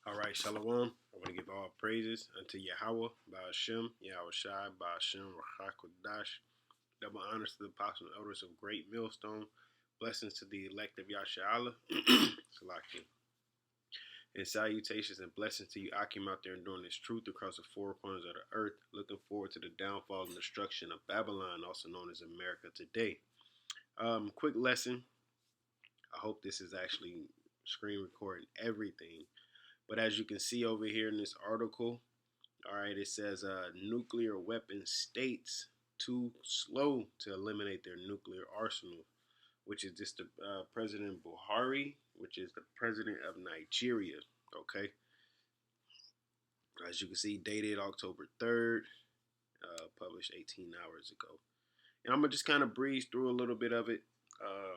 All right, Shalom. I want to give all praises unto YAHAWAH, BAHASHAM, YAHAWASHI, BAHASHAM, RAWCHAA, QADASH. Double honors to the apostles and elders of Great Millstone. Blessings to the elect of Yasharahla. Salaki. And salutations and blessings to you, Akim, out there enduring this truth across the four corners of the earth. Looking forward to the downfall and destruction of Babylon, also known as America today. Quick lesson. I hope this is actually screen recording everything. But as you can see over here in this article, all right, it says nuclear weapon states too slow to eliminate their nuclear arsenal, which is just the President Buhari, which is the president of Nigeria. Okay, as you can see, dated October 3rd, published 18 hours ago. And I'm gonna just kind of breeze through a little bit of it.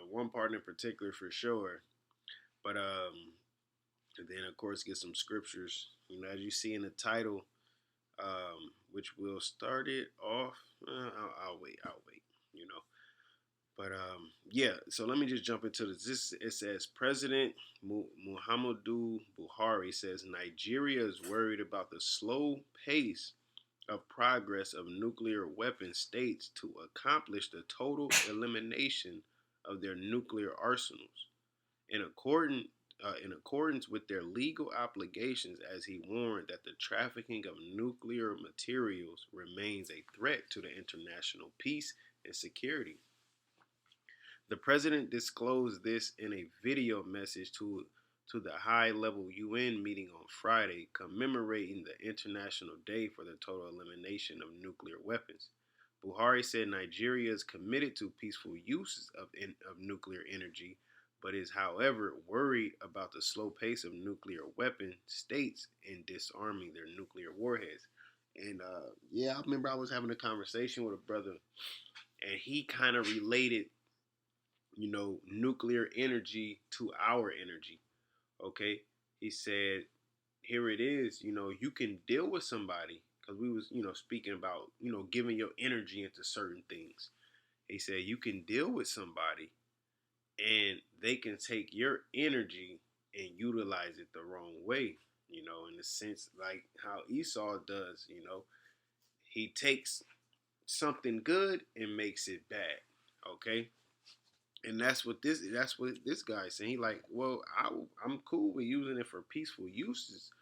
One part in particular for sure, but and then of course get some scriptures. You know, as you see in the title, which will start it off. I'll wait. You know, but yeah. So let me just jump into this. It says President Muhammadu Buhari says Nigeria is worried about the slow pace of progress of nuclear weapon states to accomplish the total elimination of their nuclear arsenals. In accordance in accordance with their legal obligations, as he warned that the trafficking of nuclear materials remains a threat to the international peace and security. The president disclosed this in a video message to the high-level UN meeting on Friday, commemorating the International Day for the Total Elimination of Nuclear Weapons. Buhari said Nigeria is committed to peaceful uses of nuclear energy, but is, however, worried about the slow pace of nuclear weapon states in disarming their nuclear warheads. And yeah, I remember I was having a conversation with a brother, and he kind of related, you know, nuclear energy to our energy. Okay, he said, "Here it is. You know, you can deal with somebody because we was, you know, speaking about, you know, giving your energy into certain things." He said you can deal with somebody and they can take your energy and utilize it the wrong way, you know, in the sense like how Esau does, you know, he takes something good and makes it bad. Okay, and that's what this guy's saying. He like, well, I'm cool with using it for peaceful uses,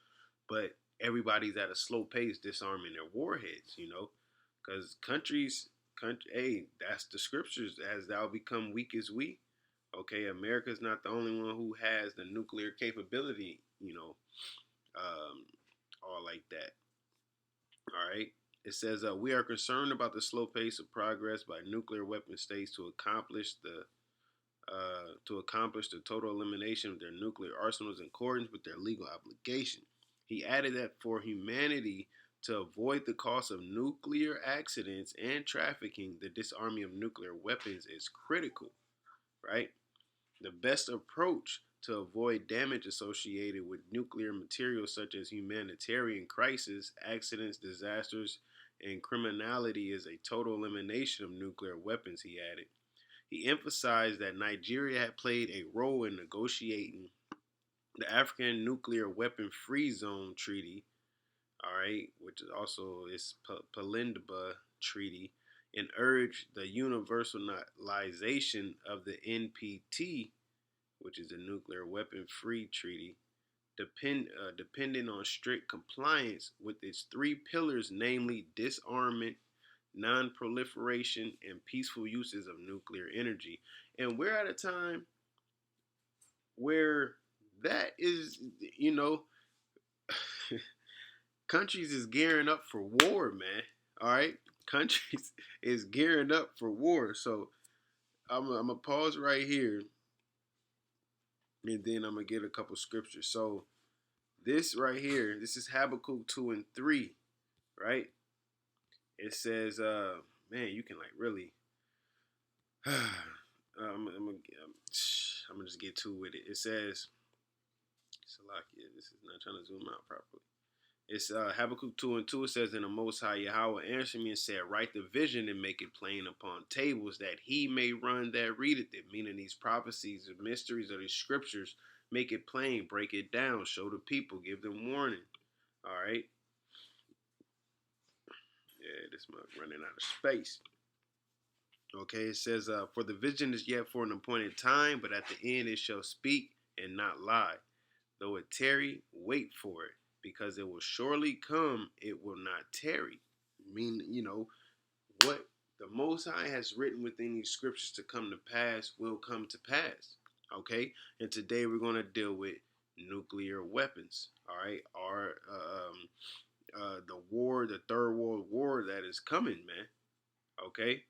but everybody's at a slow pace disarming their warheads, you know, because hey, that's the scriptures. As thou become weak as we. Okay, America's not the only one who has the nuclear capability, you know, all like that. All right. It says we are concerned about the slow pace of progress by nuclear weapon states to accomplish the total elimination of their nuclear arsenals in accordance with their legal obligation. He added that for humanity to avoid the cost of nuclear accidents and trafficking, the disarming of nuclear weapons is critical, right? The best approach to avoid damage associated with nuclear materials such as humanitarian crises, accidents, disasters, and criminality is a total elimination of nuclear weapons, he added. He emphasized that Nigeria had played a role in negotiating the African Nuclear Weapon Free Zone Treaty, all right, which is also its Palindaba Treaty, and urged the universalization of the NPT, which is a Nuclear Weapon Free Treaty, depending on strict compliance with its three pillars, namely disarmament, non-proliferation, and peaceful uses of nuclear energy. And we're at a time where that is, you know, countries is gearing up for war, man. All right, countries is gearing up for war. So I'm gonna pause right here, and then I'm gonna get a couple scriptures. So this right here, this is Habakkuk 2 and 3, right? It says, man, you can like really. I'm gonna just get to with it. It says, Salakia, this is not trying to zoom out properly. It's Habakkuk 2 and 2. It says, "In the Most High Yahweh answered me and said, Write the vision and make it plain upon tables, that he may run that readeth it." Meaning these prophecies, the mysteries of these scriptures, Make it plain, break it down, show the people, give them warning. All right. Yeah, this mug running out of space. Okay, it says, for the vision is yet for an appointed time, but at the end it shall speak and not lie. Though it tarry, wait for it, because it will surely come, it will not tarry. I mean, what the Most High has written within these scriptures to come to pass will come to pass. Okay, and today we're going to deal with nuclear weapons. All right, the war, the Third World War that is coming, man. Okay,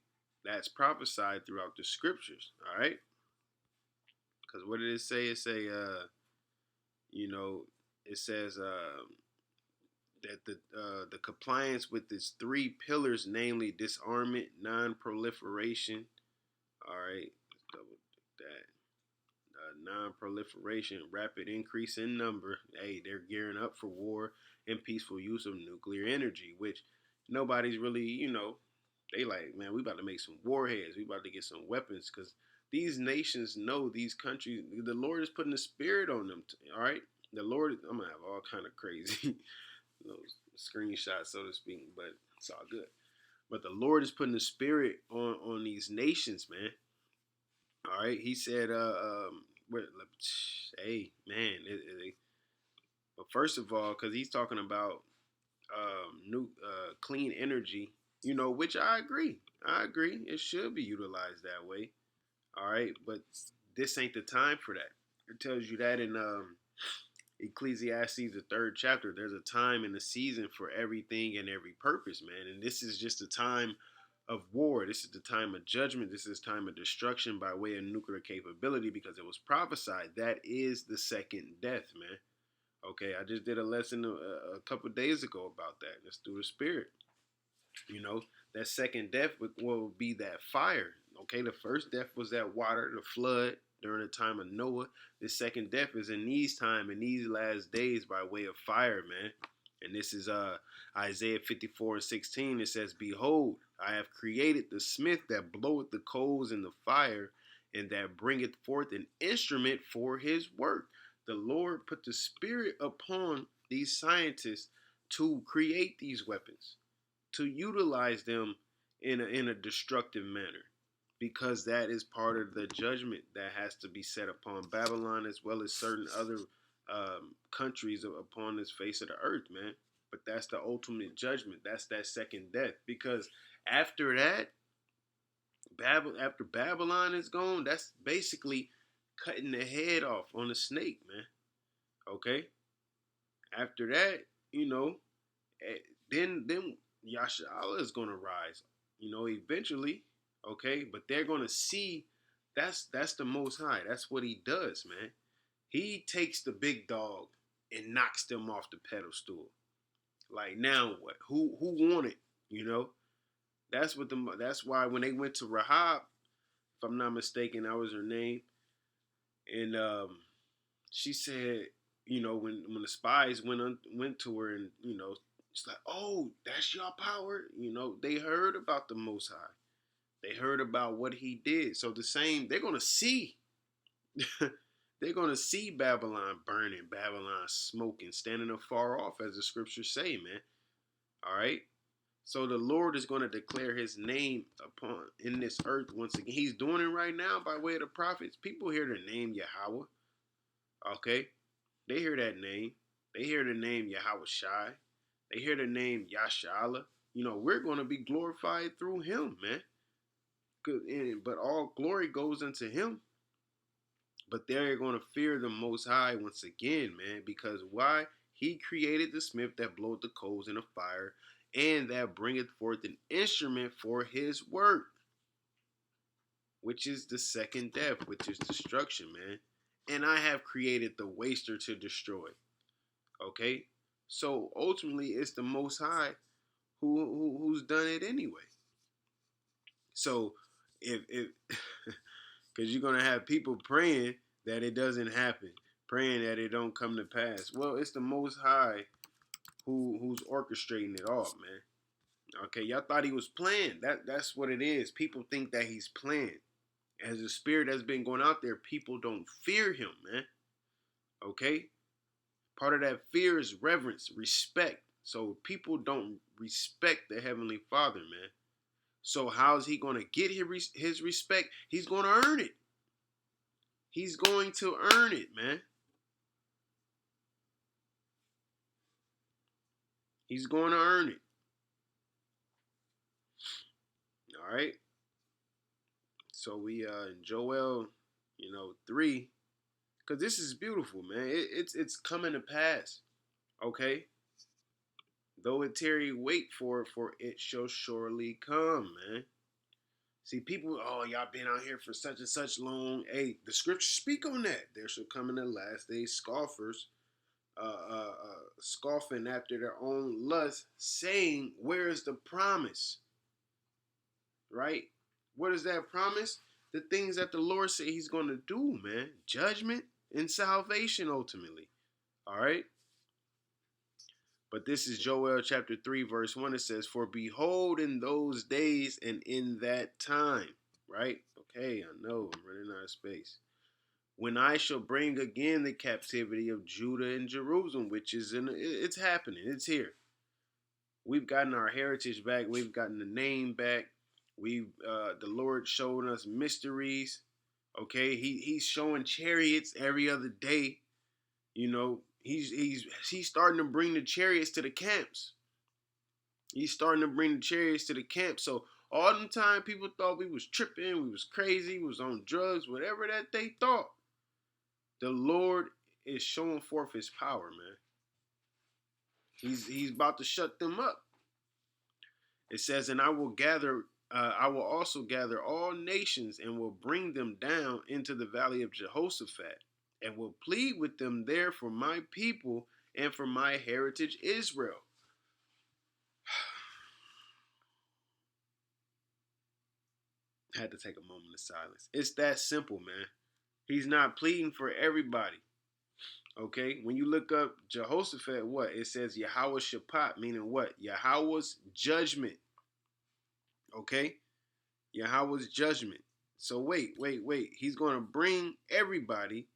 that's prophesied throughout the scriptures. All right, because what did it say? It say, it says that the compliance with its three pillars, namely disarmament, non-proliferation. All right, let's double that. Non-proliferation, rapid increase in number. Hey, they're gearing up for war and peaceful use of nuclear energy, which nobody's really, they like, man, we about to make some warheads. We about to get some weapons because these nations know these countries. The Lord is putting the spirit on them. All right, the Lord. I'm gonna have all kind of crazy, screenshots, so to speak, but it's all good. But the Lord is putting the spirit on these nations, man. All right, He said, hey, man. But first of all, because He's talking about new clean energy, which I agree. I agree. It should be utilized that way. All right, but this ain't the time for that. It tells you that in Ecclesiastes, the 3rd chapter. There's a time and a season for everything and every purpose, man. And this is just a time of war. This is the time of judgment. This is time of destruction by way of nuclear capability, because it was prophesied. That is the second death, man. Okay, I just did a lesson a couple of days ago about that. That's through the Spirit. That second death will be that fire. Okay, the first death was that water, the flood during the time of Noah. The second death is in these time, in these last days, by way of fire, man. And this is Isaiah 54:16. It says, behold, I have created the smith that bloweth the coals in the fire, and that bringeth forth an instrument for his work. The Lord put the spirit upon these scientists to create these weapons, to utilize them in a destructive manner, because that is part of the judgment that has to be set upon Babylon, as well as certain other countries upon this face of the earth, man. But that's the ultimate judgment. That's that second death. Because after that, after Babylon is gone, that's basically cutting the head off on a snake, man. Okay? After that, then Yahshua is gonna rise, eventually. Okay, but they're gonna see that's the Most High. That's what He does, man. He takes the big dog and knocks them off the pedestal. Like, now what? Who won it? That's why when they went to Rahab, if I'm not mistaken, that was her name, and she said, when the spies went to her, and it's like, oh, that's your power. They heard about the Most High. They heard about what He did. So the same, they're gonna see. They're gonna see Babylon burning, Babylon smoking, standing afar off, as the scriptures say, man. All right. So the Lord is going to declare His name in this earth once again. He's doing it right now by way of the prophets. People hear the name Yahawah. Okay, they hear that name. They hear the name YAHAWASHI. They hear the name Yashala. We're going to be glorified through Him, man. But all glory goes unto Him. But they're going to fear the Most High once again, man. Because why? He created the smith that bloweth the coals in the fire, and that bringeth forth an instrument for His work, which is the second death, which is destruction, man. And I have created the waster to destroy. Okay? So ultimately, it's the Most High who's done it anyway. So if because you're going to have people praying that it doesn't happen, praying that it don't come to pass. Well, it's the Most High who's orchestrating it all, man. Okay, y'all thought He was playing. That's what it is. People think that He's playing. As a spirit that's been going out there, people don't fear Him, man. Okay? Part of that fear is reverence, respect. So people don't respect the Heavenly Father, man. So how's he going to get his respect? He's going to earn it. He's going to earn it, man. He's going to earn it. All right. So we in Joel, 3, because this is beautiful, man. It's coming to pass. Okay. Though it tarry, wait for it shall surely come, man. See, people, oh, y'all been out here for such and such long. Hey, the scriptures speak on that. There shall come in the last days scoffers, scoffing after their own lust, saying, where is the promise? Right? What is that promise? The things that the Lord said he's going to do, man. Judgment and salvation, ultimately. All right? But this is Joel chapter 3, verse 1. It says, for behold, in those days and in that time, right? Okay, I know, I'm running out of space. When I shall bring again the captivity of Judah and Jerusalem, which is it's happening, it's here. We've gotten our heritage back. We've gotten the name back. The Lord showing us mysteries. Okay, he's showing chariots every other day. He's starting to bring the chariots to the camps. He's starting to bring the chariots to the camp. So all the time people thought we was tripping, we was crazy, we was on drugs, whatever that they thought. The Lord is showing forth his power, man. He's about to shut them up. It says, and I will also gather all nations and will bring them down into the valley of Jehoshaphat and will plead with them there for my people and for my heritage Israel. I had to take a moment of silence. It's that simple, man. He's not pleading for everybody. Okay, when you look up Jehoshaphat, what? It says Yahawah Shaphat, meaning what? Yahawah's judgment. Okay? Yahawah's judgment. So wait. He's going to bring everybody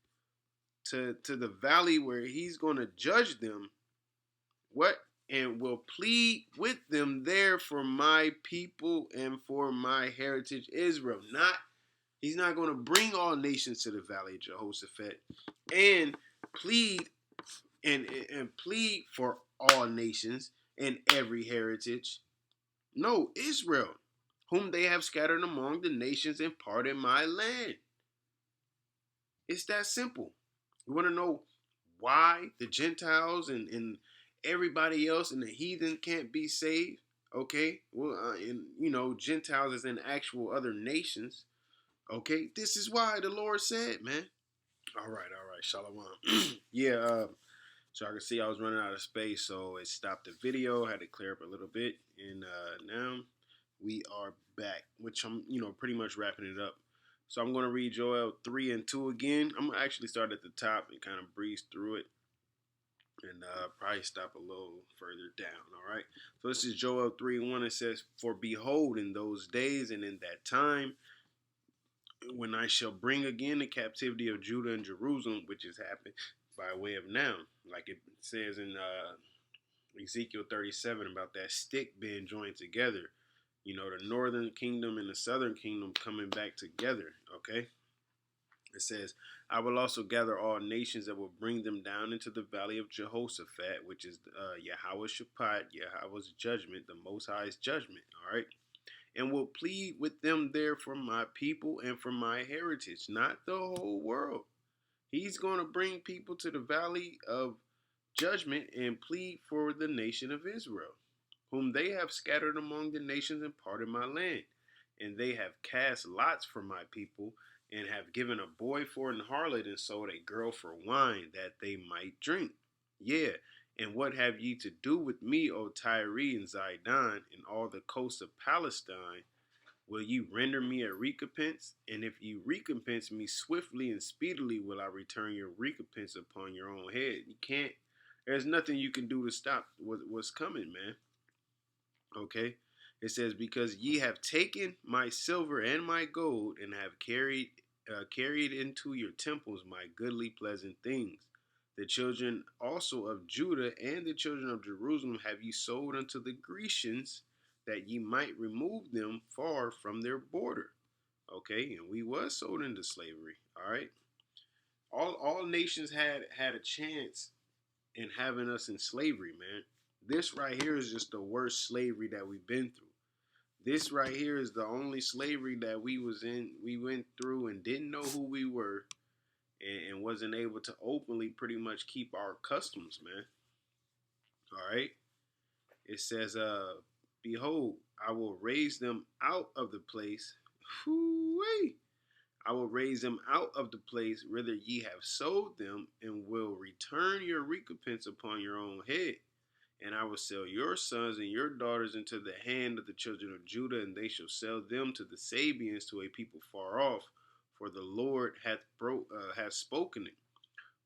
to the valley where he's going to judge them. What? And will plead with them there for my people and for my heritage Israel. He's not going to bring all nations to the valley of Jehoshaphat and plead and plead for all nations and every heritage. No, Israel, whom they have scattered among the nations and parted my land. It's that simple. You want to know why the Gentiles and everybody else and the heathen can't be saved? Okay, well, Gentiles is in actual other nations. Okay, this is why the Lord said, man. All right, Shalom. Yeah, so I can see I was running out of space, so it stopped the video. Had to clear up a little bit, and now we are back, which I'm, pretty much wrapping it up. So I'm going to read Joel 3 and 2 again. I'm going to actually start at the top and kind of breeze through it, and probably stop a little further down. All right. So this is Joel 3 and 1. It says, for behold, in those days and in that time, when I shall bring again the captivity of Judah and Jerusalem, which has happened by way of now, like it says in Ezekiel 37 about that stick being joined together. The northern kingdom and the southern kingdom coming back together. Okay. It says, I will also gather all nations that will bring them down into the valley of Jehoshaphat, which is Yahawah Shaphat, Yahawah's judgment, the Most High's judgment. All right. And will plead with them there for my people and for my heritage, not the whole world. He's going to bring people to the valley of judgment and plead for the nation of Israel, whom they have scattered among the nations and parted my land. And they have cast lots for my people and have given a boy for an harlot and sold a girl for wine that they might drink. Yeah. And what have ye to do with me, O Tyre and Zidon, and all the coasts of Palestine? Will ye render me a recompense? And if ye recompense me swiftly and speedily, will I return your recompense upon your own head? You can't. There's nothing you can do to stop what's coming, man. Okay? It says, because ye have taken my silver and my gold, and have carried into your temples my goodly pleasant things. The children also of Judah and the children of Jerusalem have ye sold unto the Grecians, that ye might remove them far from their border. Okay, and we was sold into slavery. All right. All nations had a chance in having us in slavery, man. This right here is just the worst slavery that we've been through. This right here is the only slavery that we went through and didn't know who we were, and wasn't able to openly pretty much keep our customs, man. All right. It says, behold, I will raise them out of the place. Whoo-wee. I will raise them out of the place whither ye have sold them, and will return your recompense upon your own head. And I will sell your sons and your daughters into the hand of the children of Judah, and they shall sell them to the Sabians, to a people far off. For the Lord hath spoken it.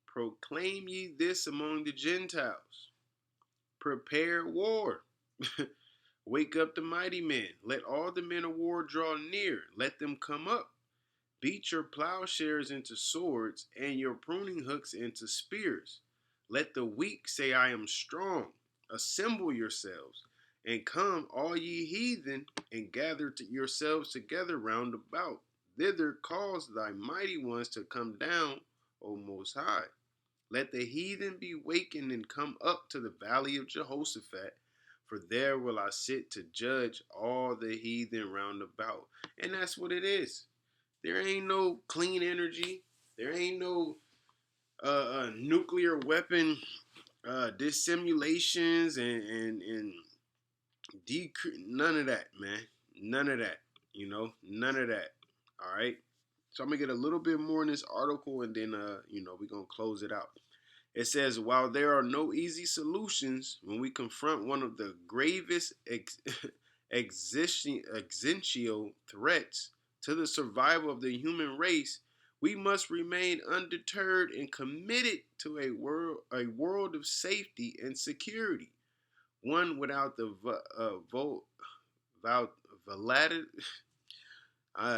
Proclaim ye this among the Gentiles. Prepare war. Wake up the mighty men. Let all the men of war draw near. Let them come up. Beat your plowshares into swords, and your pruning hooks into spears. Let the weak say, I am strong. Assemble yourselves, and come, all ye heathen, and gather yourselves together round about. Thither cause thy mighty ones to come down, O Most High. Let the heathen be wakened and come up to the valley of Jehoshaphat, for there will I sit to judge all the heathen round about. And that's what it is. There ain't no clean energy. There ain't no nuclear weapon dissimulations and none of that, man. None of that. None of that. All right. So I'm gonna get a little bit more in this article, and then we're gonna close it out. It says, while there are no easy solutions when we confront one of the gravest existential threats to the survival of the human race, we must remain undeterred and committed to a world of safety and security, one without the volatility.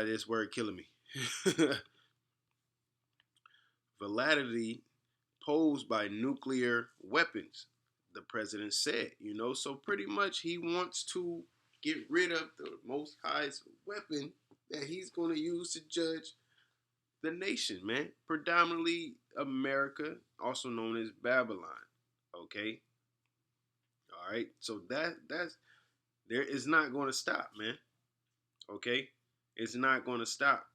This word killing me. Volatility posed by nuclear weapons, the president said. So pretty much he wants to get rid of the Most High's weapon that he's going to use to judge the nation, man. Predominantly America, also known as Babylon. Okay? All right? So that's there is not going to stop, man. Okay? It's not going to stop.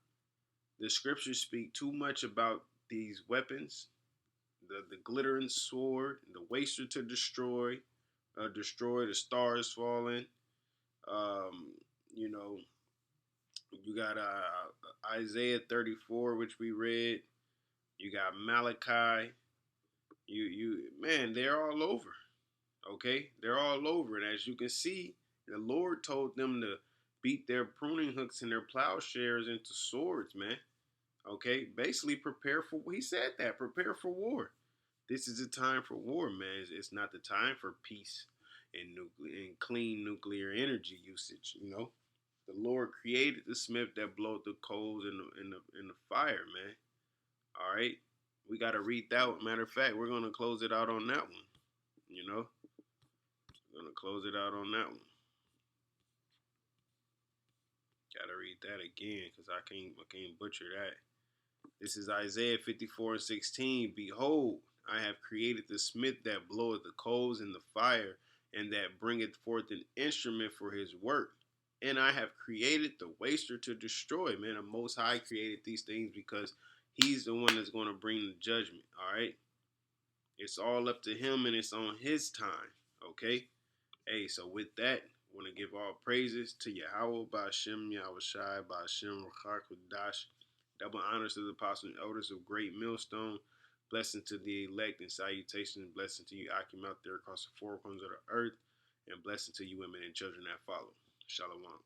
The scriptures speak too much about these weapons, the glittering sword, the waster to destroy, the stars falling. You know, you got Isaiah 34, which we read. You got Malachi. Man, they're all over. Okay, they're all over, and as you can see, the Lord told them to beat their pruning hooks and their plowshares into swords, man. Okay, basically prepare for. He said that prepare for war. This is the time for war, man. It's not the time for peace and clean nuclear energy usage. The Lord created the smith that blowed the coals in the fire, man. All right, we got to read that one. Matter of fact, we're gonna close it out on that one. We're gonna close it out on that one. Gotta read that again because I can't butcher that. This is Isaiah 54:16. Behold, I have created the smith that bloweth the coals in the fire, and that bringeth forth an instrument for his work. And I have created the waster to destroy. Man, the Most High created these things because he's the one that's going to bring the judgment. All right? It's all up to him, and it's on his time. Okay? Hey, so with that, I want to give all praises to YAHAWAH, BAHASHAM, YAHAWASHI, BAHASHAM, RAWCHAA, QADASH. Double honors to the apostles and elders of Great Millstone. Blessing to the elect and salutations. Blessing to you, Akim, out there across the four corners of the earth. And blessing to you, women and children that follow. Shalom.